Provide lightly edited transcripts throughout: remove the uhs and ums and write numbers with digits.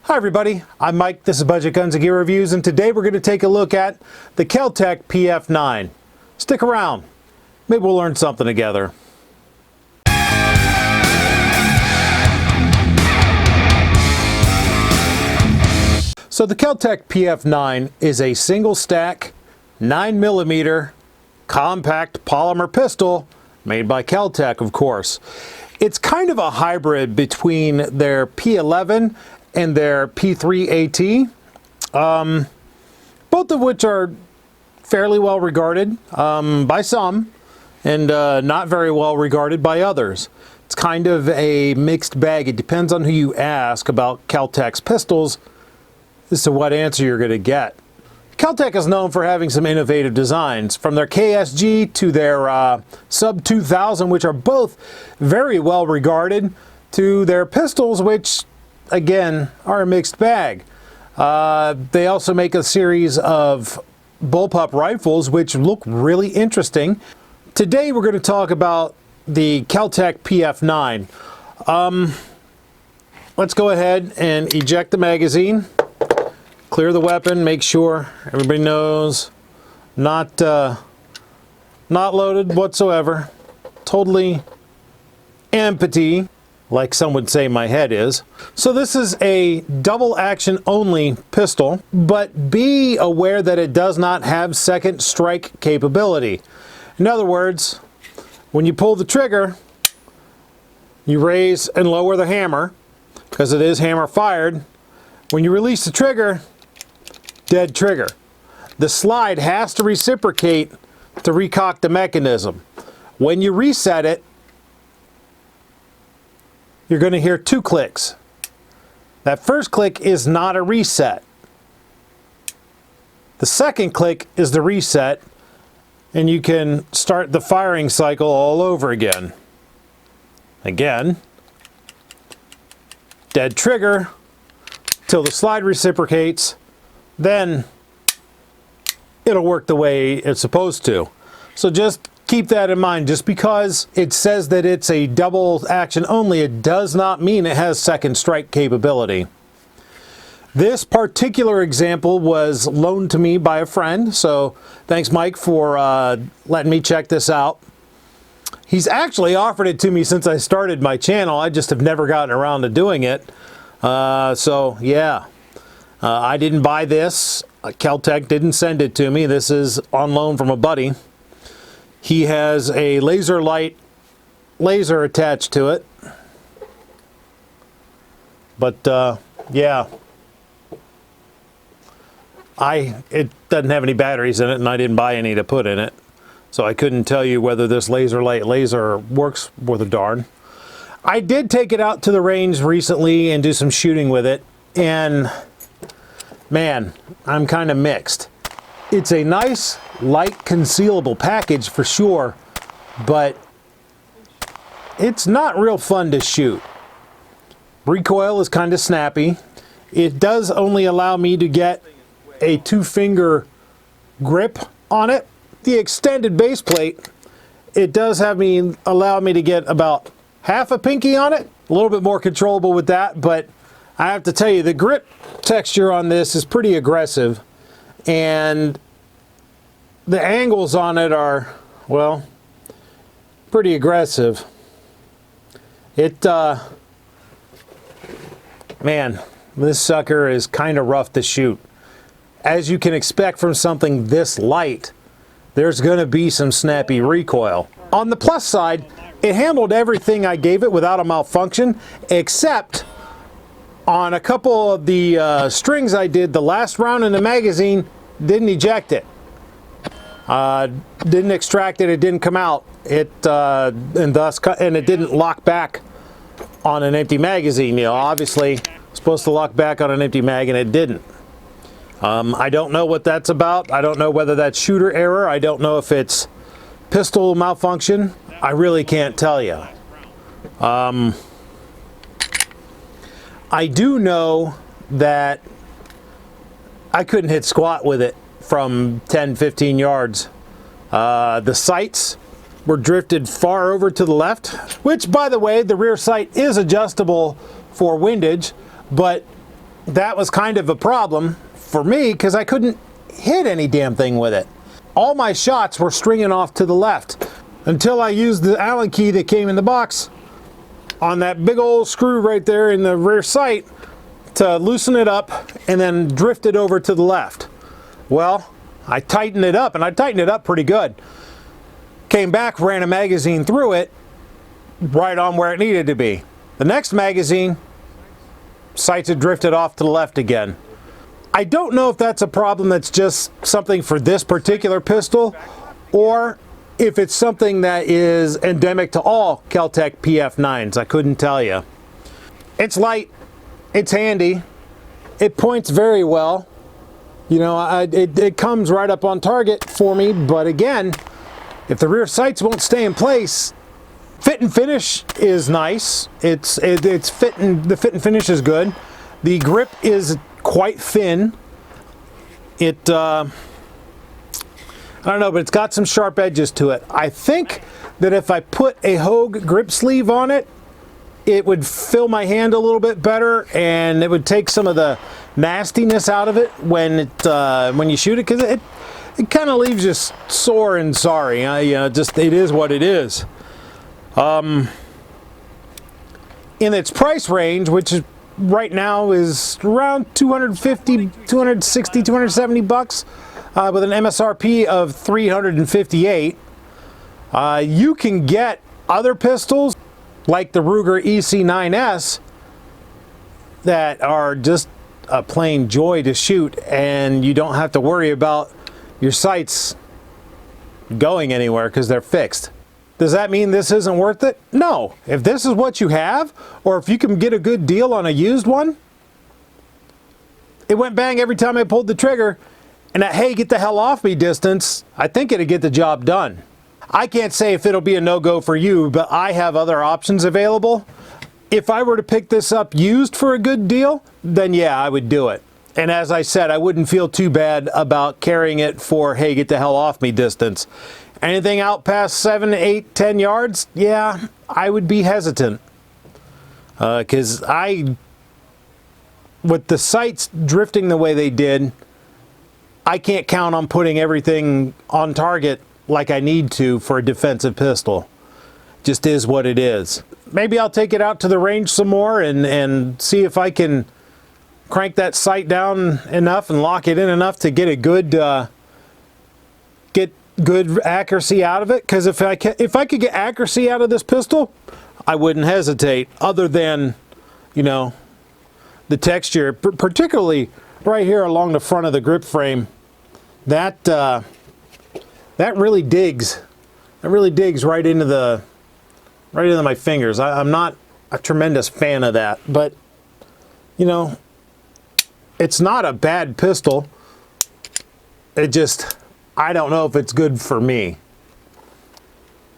Hi everybody, I'm Mike, this is Budget Guns and Gear Reviews, and today we're going to take a look at the Kel Tec PF9. Stick around, maybe we'll learn something together. So the Kel Tec PF9 is a single stack 9mm compact polymer pistol made by Kel Tec, of course. It's kind of a hybrid between their P11 and their P3 AT, both of which are fairly well regarded by some and not very well regarded by others. It's kind of a mixed bag. It depends on who you ask about Kel Tec's pistols as to what answer you're going to get. Kel Tec is known for having some innovative designs, from their KSG to their Sub 2000, which are both very well regarded, to their pistols, which again are a mixed bag. They also make a series of bullpup rifles which look really interesting. Today we're going to talk about the Kel Tec PF9. Let's go ahead and eject the magazine, clear the weapon, make sure everybody knows not loaded whatsoever, totally empty, like some would say my head is. So this is a double action only pistol, but be aware that it does not have second strike capability. In other words, when you pull the trigger, you raise and lower the hammer, because it is hammer fired. When you release the trigger, dead trigger. The slide has to reciprocate to recock the mechanism. When you reset it, you're going to hear two clicks. That first click is not a reset. The second click is the reset, and you can start the firing cycle all over again. Again, dead trigger till the slide reciprocates, then it'll work the way it's supposed to. So just keep that in mind. Just because it says that it's a double action only, it does not mean it has second strike capability. This particular example was loaned to me by a friend, so thanks Mike for letting me check this out. He's actually offered it to me since I started my channel. I just have never gotten around to doing it. So yeah, I didn't buy this. Kel Tec didn't send it to me. This is on loan from a buddy. He has a laser light laser attached to it. But yeah, it doesn't have any batteries in it, and I didn't buy any to put in it. So I couldn't tell you whether this laser light laser works worth a darn. I did take it out to the range recently and do some shooting with it, and man, I'm kind of mixed. It's a nice, light, concealable package for sure, but it's not real fun to shoot. Recoil is kind of snappy. It does only allow me to get a 2-finger grip on it. The extended base plate, it does allow me to get about half a pinky on it. A little bit more controllable with that, but I have to tell you, the grip texture on this is pretty aggressive, and the angles on it are, well, pretty aggressive. Man, this sucker is kind of rough to shoot. As you can expect from something this light, there's going to be some snappy recoil. On the plus side, it handled everything I gave it without a malfunction, except on a couple of the strings I did, the last round in the magazine didn't eject it. Didn't extract it, it didn't come out. And it didn't lock back on an empty magazine. You know, obviously it's supposed to lock back on an empty mag, and it didn't. I don't know what that's about. I don't know whether that's shooter error. I don't know if it's pistol malfunction. I really can't tell you. I do know that I couldn't hit squat with it from 10-15 yards. The sights were drifted far over to the left, which, by the way, the rear sight is adjustable for windage, but that was kind of a problem for me because I couldn't hit any damn thing with it. All my shots were stringing off to the left until I used the Allen key that came in the box on that big old screw right there in the rear sight to loosen it up and then drift it over to the left. Well, I tightened it up, and I tightened it up pretty good. Came back, ran a magazine through it, right on where it needed to be. The next magazine, sights had drifted off to the left again. I don't know if that's a problem that's just something for this particular pistol, or if it's something that is endemic to all Kel Tec PF9s. I couldn't tell you. It's light, it's handy, it points very well. You know, it comes right up on target for me, but again, if the rear sights won't stay in place, fit and finish is nice. It's fitting, the fit and finish is good. The grip is quite thin. I don't know, but it's got some sharp edges to it. I think that if I put a Hogue grip sleeve on it, it would fill my hand a little bit better, and it would take some of the nastiness out of it when you shoot it, because it kind of leaves you sore and sorry. You know, just it is what it is. In its price range, which is right now is around 250, 260, 270 bucks, with an MSRP of 358. You can get other pistols like the Ruger EC9S that are just a plain joy to shoot, and you don't have to worry about your sights going anywhere because they're fixed. Does that mean this isn't worth it? No. If this is what you have, or if you can get a good deal on a used one, it went bang every time I pulled the trigger, and at hey, get the hell off me distance, I think it'd get the job done. I can't say if it'll be a no-go for you, but I have other options available. If I were to pick this up used for a good deal, then yeah, I would do it. And as I said, I wouldn't feel too bad about carrying it for, hey, get the hell off me distance. Anything out past 7, 8, 10 yards, yeah, I would be hesitant. Because with the sights drifting the way they did, I can't count on putting everything on target like I need to for a defensive pistol. Just is what it is. Maybe I'll take it out to the range some more and see if I can crank that sight down enough and lock it in enough to get a good good accuracy out of it. Because if I could get accuracy out of this pistol, I wouldn't hesitate. Other than, you know, the texture, particularly right here along the front of the grip frame, that really digs. It really digs right into my fingers. I'm not a tremendous fan of that, but you know, it's not a bad pistol. It just, I don't know if it's good for me.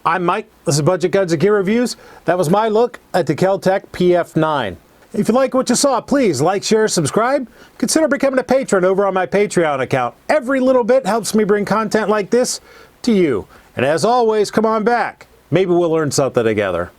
I'm Mike. This is Budget Guns and Gear Reviews. That was my look at the Kel Tec PF9. If you like what you saw, please like, share, subscribe. Consider becoming a patron over on my Patreon account. Every little bit helps me bring content like this to you. And as always, come on back. Maybe we'll learn something together.